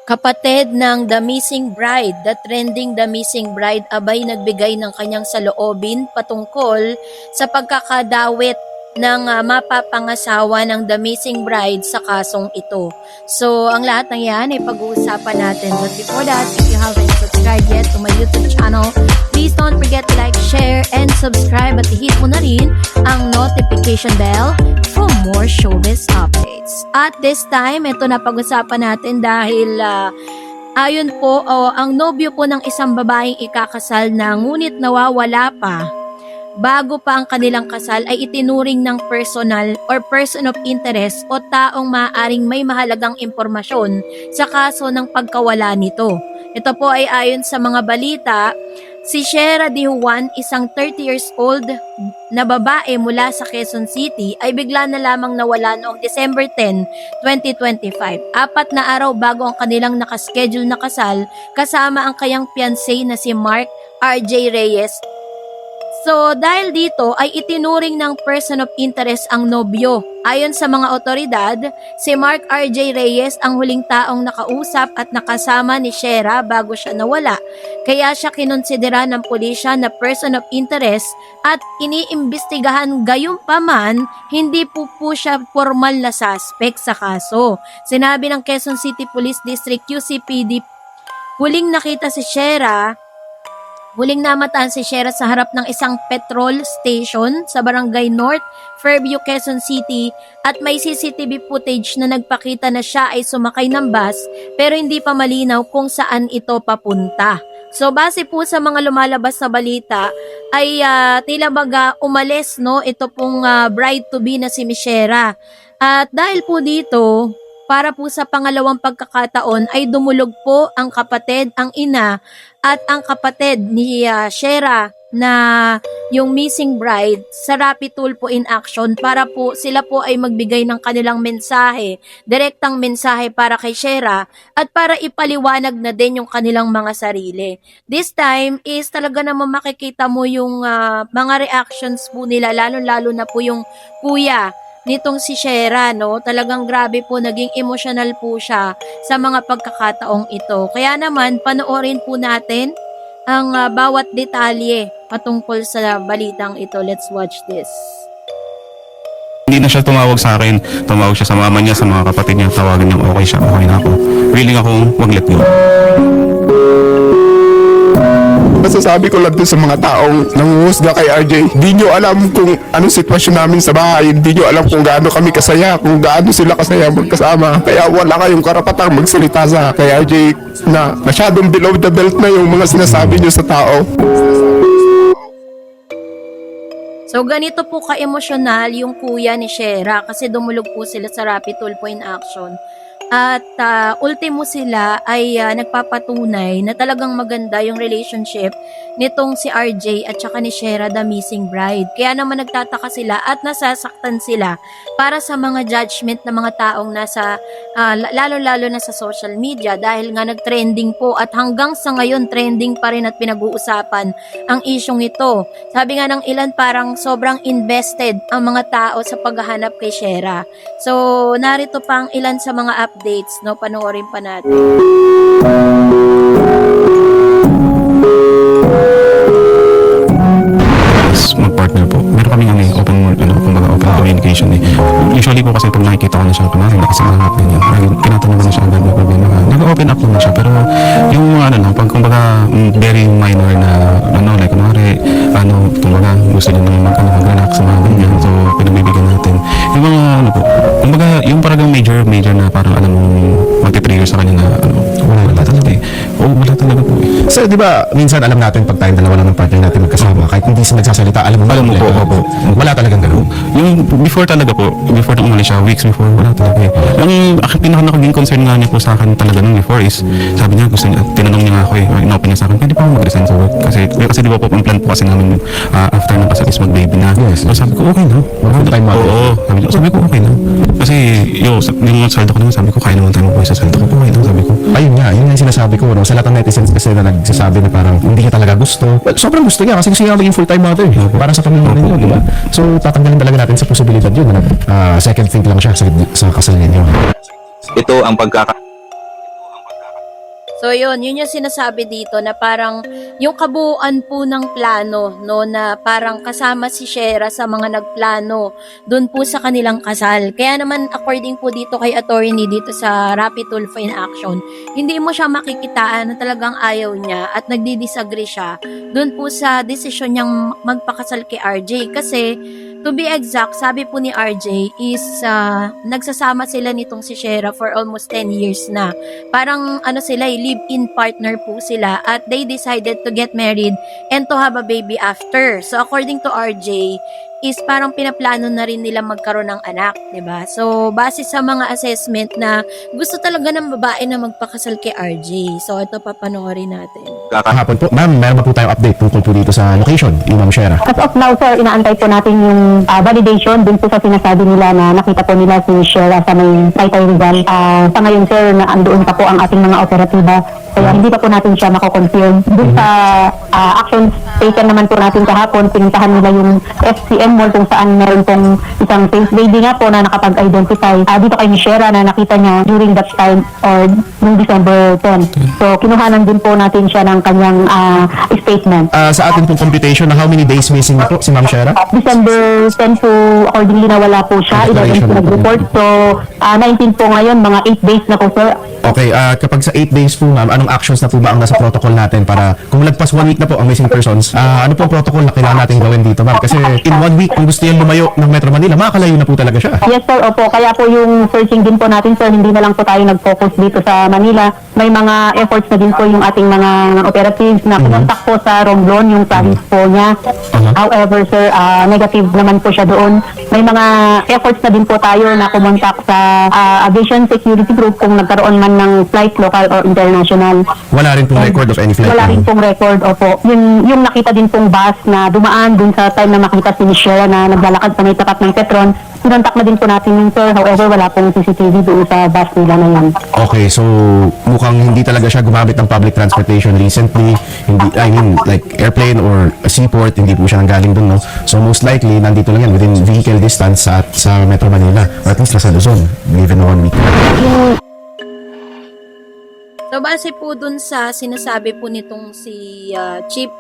Kapatid ng The Missing Bride, the trending The Missing Bride, abay nagbigay ng kanyang saloobin patungkol sa pagkakadawit ng mapapangasawa ng The Missing Bride sa kasong ito. So, ang lahat ng yan ay pag-uusapan natin. But before that, if you haven't subscribed yet to my YouTube channel, please don't forget to like, share, and subscribe at i-hit mo na rin ang notification bell for more showbiz updates. At this time, ito na pag-usapan natin dahil ayon po, ang nobyo po ng isang babaeng ikakasal na ngunit nawawala pa bago pa ang kanilang kasal ay itinuring ng personal or person of interest o taong maaaring may mahalagang impormasyon sa kaso ng pagkawala nito. Ito po ay ayon sa mga balita, si Shera De Juan, isang 30 years old na babae mula sa Quezon City ay bigla na lamang nawala noong December 10, 2025. 4 na araw bago ang kanilang nakaschedule na kasal kasama ang kanyang fiancé na si Mark RJ Reyes. So dahil dito ay itinuring ng person of interest ang nobyo. Ayon sa mga otoridad, si Mark RJ Reyes ang huling taong nakausap at nakasama ni Shera bago siya nawala. Kaya siya kinonsidera ng pulisya na person of interest at iniimbestigahan, gayunpaman hindi po siya formal na suspect sa kaso. Sinabi ng Quezon City Police District QCPD, huling namataan si Shera sa harap ng isang petrol station sa Barangay North, Fairview, Quezon City at may CCTV footage na nagpakita na siya ay sumakay ng bus pero hindi pa malinaw kung saan ito papunta. So base po sa mga lumalabas sa balita ay tila baga umalis ito pong bride-to-be na si Shera. At dahil po dito, para po sa pangalawang pagkakataon ay dumulog po ang kapatid, ang ina at ang kapatid ni Shera na yung missing bride sa Rapid Tulfo in action para po sila po ay magbigay ng kanilang mensahe, direktang mensahe para kay Shera at para ipaliwanag na din yung kanilang mga sarili. This time is talaga naman makikita mo yung mga reactions po nila, lalo-lalo na po yung kuya nitong si Shera, talagang grabe po, naging emotional po siya sa mga pagkakataong ito. Kaya naman, panoorin po natin ang bawat detalye patungkol sa balitang ito. Let's watch this. Hindi na siya tumawag sa akin, tumawag siya sa mama niya, sa mga kapatid niya, tawagan niya, okay siya, okay na ako. Willing akong mag-let go. Masasabi ko lang dun sa mga taong nanguhusga kay RJ, di nyo alam kung anong sitwasyon namin sa bahay, di nyo alam kung gaano kami kasaya, kung gaano sila kasaya magkasama. Kaya wala kayong karapatang magsalita sa kay RJ na masyadong below the belt na yung mga sinasabi nyo sa tao. So ganito po ka-emosyonal yung kuya ni Shera kasi dumulog po sila sa Rapid Tulfo in action. At ultimo sila ay nagpapatunay na talagang maganda yung relationship nitong si RJ at saka ni Shera, the missing bride. Kaya naman nagtataka sila at nasasaktan sila para sa mga judgment ng mga taong nasa, lalo-lalo na sa social media dahil nga nag-trending po at hanggang sa ngayon trending pa rin at pinag-uusapan ang isyong ito. Sabi nga ng ilan parang sobrang invested ang mga tao sa paghahanap kay Shera. So narito pa ang ilan sa mga updates, panoorin pa natin. Mag-partner po. Meron kami open communication eh. Usually po kasi pag nakikita ko na siya, kunwari nakasama ganyan, tinatanong ko na siya agad may problema ka. Nag-open up naman siya, pero yung pag kumbaga very minor na like kunwari, kumbaga gusto niya naman mag-anak sa mga ganyan, so pinagbibigyan natin. Yung mga kumbaga yung parang major na parang alam mo magti-trigger sa kanya na wala talaga eh. Wala talaga po eh. So, di ba, minsan alam natin pag tayong dalawa lang ng partner natin magkasama, kahit hindi siya nagsasalita, alam mo po. Wala talagang ganun. Yung before talaga po, before nang umalis siya, weeks before, wala talaga eh. Ang pinaka-naging concern nga niya po sa akin talaga nung before is, sabi niya, gusto niya, tinanong niya nga ako inopen niya sa akin, pwede pa ako mag-resign sa work. Kasi di ba po, ang plan po kasi namin after ng kasal is mag-baby na. Yes. So sabi ko, okay na. Oo. Sabi ko, okay na. Kasi yung saldo ko naman, sabi ko, kaya naman tayo mag-buhay sa saldo ko, okay na, sabi ko. Ayun nga, yun yung sinasabi ko, sa lahat ng netizens kasi na nagsasabi na parang hindi niya talaga gusto. Well, sobrang gusto niya kasi gusto niya maging full-time mother. Para sa pamilya ninyo, di ba? So, tatanggalin talaga natin sa posibilidad yun na second think lang siya sa kasal ninyo. Ito ang So yun yung sinasabi dito na parang yung kabuuan po ng plano, no, na parang kasama si Shera sa mga nagplano dun po sa kanilang kasal. Kaya naman according po dito kay attorney dito sa Rapid Tulfo in Action, hindi mo siya makikitaan na talagang ayaw niya at nagdi-disagree siya dun po sa desisyon niyang magpakasal kay RJ. Kasi to be exact, sabi po ni RJ is nagsasama sila nitong si Shera for almost 10 years na. Parang ano sila, live-in partner po sila at they decided to get married and to have a baby after. So according to RJ, is parang pinaplano na rin nila magkaroon ng anak, 'di ba? So base sa mga assessment na gusto talaga ng babae na magpakasal kay RJ. So ito papanoorin natin. Kahapon po, ma'am, meron ba po tayong update tungkol po dito sa location ni Ma'am Shera? As of now, sir, inaantay po natin yung validation dun po sa sinasabi nila na nakita po nila si Shera sa may Taytay Rizal. Sa ngayon, sir, na andoon pa po ang ating mga operatiba. Kaya hindi pa po natin siya mako-confirm. Dun sa actions taken naman po natin kahapon, pinuntahan nila yung FCM Mall kung saan meron pong isang face lady nga po na nakapag-identify dito kay Shera na nakita niya during that time or noong December 10. So, kinuhanan din po natin siya ng kanyang statement. Sa ating pong computation, how many days missing na po si Ma'am Shera? December 10 po, accordingly nawala po siya. 11 po nag-report. So, 19 po ngayon, mga 8 days na po, sir. Okay, kapag sa 8 days po, ma'am, anong actions na po ba ang nasa protocol natin para kung lagpas 1 week na po ang missing persons, ano po ang protocol na kailangan natin gawin dito, ma'am? Kasi in 1 week, kung gusto yan lumayo ng Metro Manila, makakalayo na po talaga siya. Yes, sir. Opo. Kaya po yung searching din po natin, sir, hindi na lang po tayo nag-focus dito sa Manila. May mga efforts na din po yung ating mga operatives na pumuntak po sa Romblon, yung province po niya. However, sir, negative naman po siya doon. May mga efforts na din po tayo na kumontak sa aviation security group kung nagkaroon man ng flight local or international. Wala rin pong record of any flight. Wala rin pong record, opo. Yung nakita din pong bus na dumaan dun sa time na makita si Shera na naglalakad sa may tapat ng Petron, sinontak na din po natin yung sir. However, wala pong CCTV doon sa bus nila na yan. Okay, so mukhang hindi talaga siya gumamit ng public transportation recently. Hindi, I mean, like airplane or a seaport, hindi po siya nanggaling doon, no? So most likely, nandito lang yan within vehicle distance sa Metro Manila or at least nasa Luzon, given 1 week. So base po dun sa sinasabi po nitong si Chief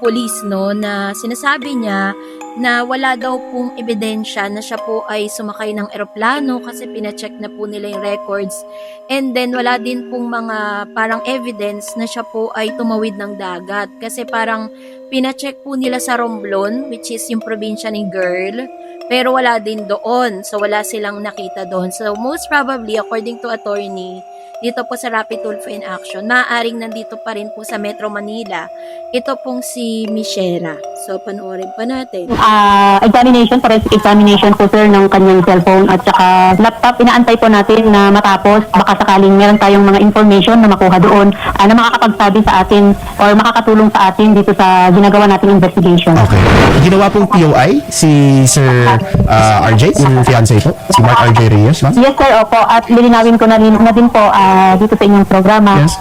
Police, no, na sinasabi niya na wala daw pong ebidensya na siya po ay sumakay ng eroplano kasi pina-check na po nila yung records, and then wala din pong mga parang evidence na siya po ay tumawid ng dagat kasi parang pina-check po nila sa Romblon, which is yung probinsya ni Girl, pero wala din doon, so wala silang nakita doon. So most probably, according to attorney dito po sa Rapid Tulfo in Action, maaaring nandito pa rin po sa Metro Manila ito pong si Shera. So panoorin pa natin. Forensic examination po, sir, ng kanyang cellphone at saka laptop. Inaantay po natin na matapos, baka sakaling meron tayong mga information na makuha doon na makakapagsabi sa atin or makakatulong sa atin dito sa ginagawa nating investigation. Okay. Ginawa pong POI si Sir RJ, yung fiancé po, si Mark RJ Reyes, ma'am? Yes, sir, opo. At lilinawin ko na din po dito sa inyong programa Yes.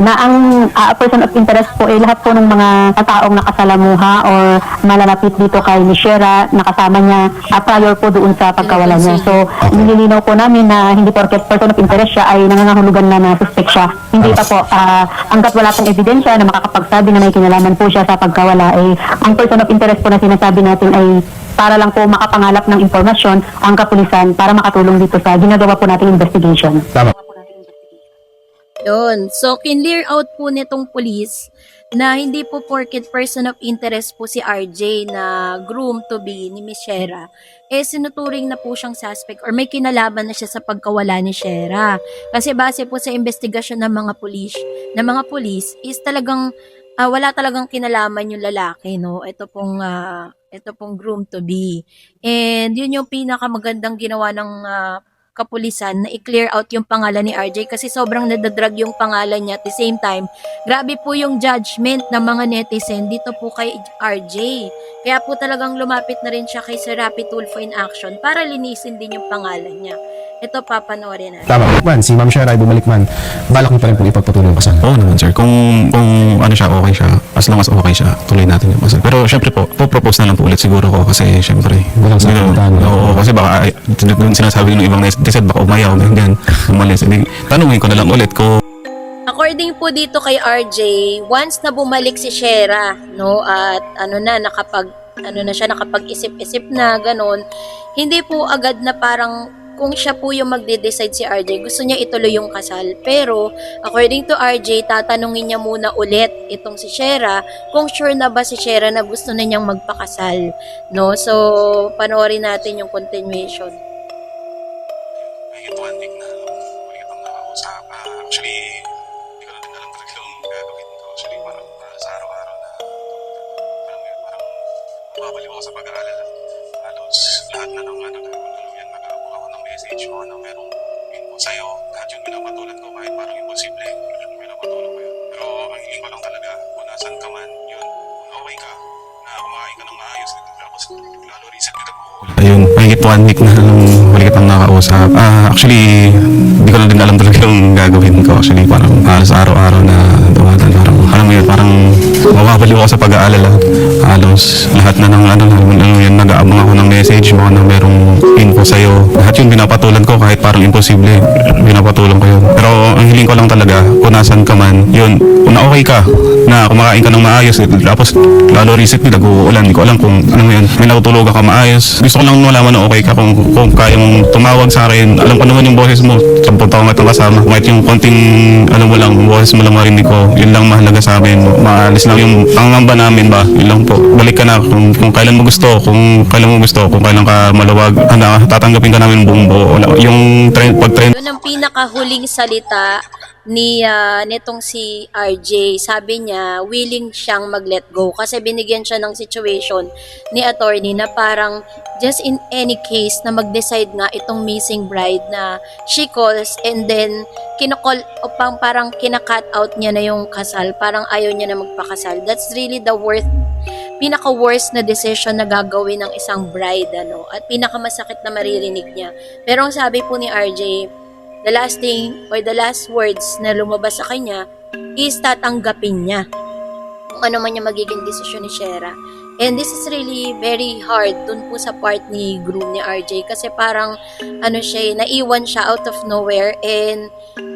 na ang person of interest po ay lahat po ng mga taong nakasalamuha or malalapit dito kay Shera, nakasama niya prior po doon sa pagkawala niya. So, nililinaw po namin na hindi porket person of interest siya ay nangangahulugan na suspect siya. Hindi pa po. Hanggat wala pong ebidensya na makakapagsabi na may kinalaman po siya sa pagkawala, ang person of interest po na sinasabi natin ay para lang po makapangalap ng impormasyon ang kapulisan para makatulong dito sa ginagawa po nating investigation. Tama. Yun. So, kinlear out po nitong police na hindi po porket person of interest po si RJ na groom to be ni Miss Shera, sinuturing na po siyang suspect or may kinalaman na siya sa pagkawala ni Shera. Kasi base po sa investigasyon ng mga pulis is talagang wala talagang kinalaman yung lalaki, no? Ito pong groom to be. And yun yung pinakamagandang ginawa ng kapulisan na i-clear out yung pangalan ni RJ kasi sobrang nadadrag yung pangalan niya. At the same time, grabe po yung judgment ng mga netizen dito po kay RJ. Kaya po talagang lumapit na rin siya kay Sir Rapid Tulfo in Action para linisin din yung pangalan niya. Ito papanoorin natin. Tama. Man, si Ma'am Shera ay bumalik man. Balak niyo pa rin po ipagpatuloy ang kasal. Oo naman sir, kung ano siya, okay siya, as long as okay siya, tuloy natin yung kasal. Pero syempre po, propose na lang po ulit siguro ko kasi syempre, Walang sakitan. oo, kasi baka sinasabi ng ibang netizen, baka umayaw, ganyan, umalis. Tanungin ko na lang ulit kung According po dito kay RJ, once na bumalik si Shera, no, at nakapag-isip-isip na ganun, hindi po agad na parang kung siya po yung magde-decide si RJ, gusto niya ituloy yung kasal. Pero, according to RJ, tatanungin niya muna ulit itong si Shera kung sure na ba si Shera na gusto na niyang magpakasal. No? So, panoorin natin yung continuation. Mahigit 1 week na, mahigit ang nakausap. Actually, hindi ko na din alam talaga yung gagawin ko. Actually, parang sa araw-araw na, parang mababaliw ako sa pag-aalala. Halos lahat na ng yan, nag-aabang ako ng message mo na merong info sa'yo. Lahat yung pinapatulan ko kahit parang imposible. Pinapatulan ko yun. Pero ang hiling ko lang talaga, kung nasan ka man, yun, kung okay ka, na kumakain ka ng maayos, tapos lalo reset ka nag-uulan. Ayun, mahigit 1 week na nung huli kitang nakausap. Actually, hindi ko na din alam talaga yung gagawin ko. Actually, parang halos araw-araw na dumadaan. Parang, alam mo yun, parang mababaliw ako sa pag-aalala. Halos lahat na ng yan, nag-aabang ako ng message mo na merong info sa'yo. Lahat yun pinapatulan ko kahit parang imposible. Pinapatulan ko yun. Pero ang hiling ko lang talaga, kung nasan ka man, yun, kung na okay ka, na kumakain ka ng maayos, tapos lalo reset nila, nag-uulan. Hindi ko alam kung ano yun, may natutulog ka maayos. Gusto ko lang malaman na okay ka, kung kaya mong tumawag sa akin. Alam ko naman yung boses mo, 10 taong itong kasama. Kahit yung konting, alam mo lang, boses mo lang marinig ko, yun lang mahalaga sa amin. Maalis lang yung pangamba namin ba, yun lang po. Balik ka na kung kailan mo gusto, kung kailan ka maluwag, tatanggapin ka namin buong buo. Yung pag-trend. Yun ang pinakahuling salita ni nitong si RJ. Sabi niya, willing siyang mag-let go kasi binigyan siya ng situation ni attorney na parang just in any case na mag-decide nga itong missing bride na she calls and then kinakall o parang kina-cut out niya na yung kasal, parang ayaw niya na magpakasal. That's really the pinaka-worst na decision na gagawin ng isang bride, ano, at pinakamasakit na maririnig niya. Pero ang sabi po ni RJ, the last thing or the last words na lumabas sa kanya is tatanggapin niya kung ano man yung magiging desisyon ni Shera. And this is really very hard dun po sa part ni groom ni RJ kasi parang naiwan siya out of nowhere, and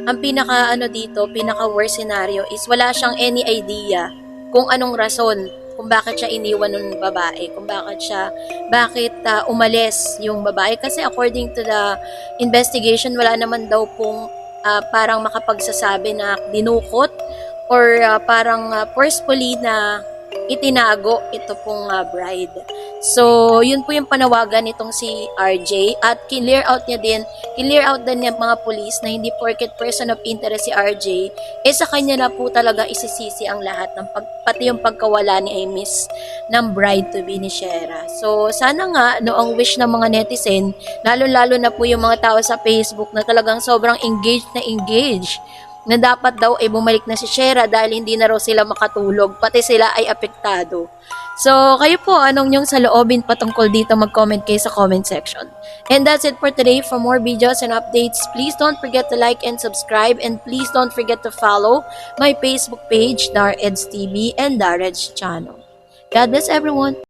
ang pinaka worst scenario is wala siyang any idea kung anong rason kung bakit siya iniwan ng babae, kung bakit umalis yung babae. Kasi according to the investigation, wala naman daw pong parang makapagsasabi na dinukot or parang forcefully na itinago ito pong bride. So, yun po yung panawagan nitong si RJ, at clear out din ng mga pulis na hindi porket person of interest si RJ, sa kanya na po talaga isisisi ang lahat ng pati yung pagkawala ni Miss ng bride to be ni Shera. So, sana nga, ang wish ng mga netizen, lalo-lalo na po yung mga tao sa Facebook na talagang sobrang engaged na dapat daw ay bumalik na si Shera dahil hindi na raw sila makatulog, pati sila ay apektado. So, kayo po, anong yung saloobin patungkol dito, mag-comment kayo sa comment section. And that's it for today. For more videos and updates, please don't forget to like and subscribe, and please don't forget to follow my Facebook page, DarEds TV and DarEds channel. God bless everyone!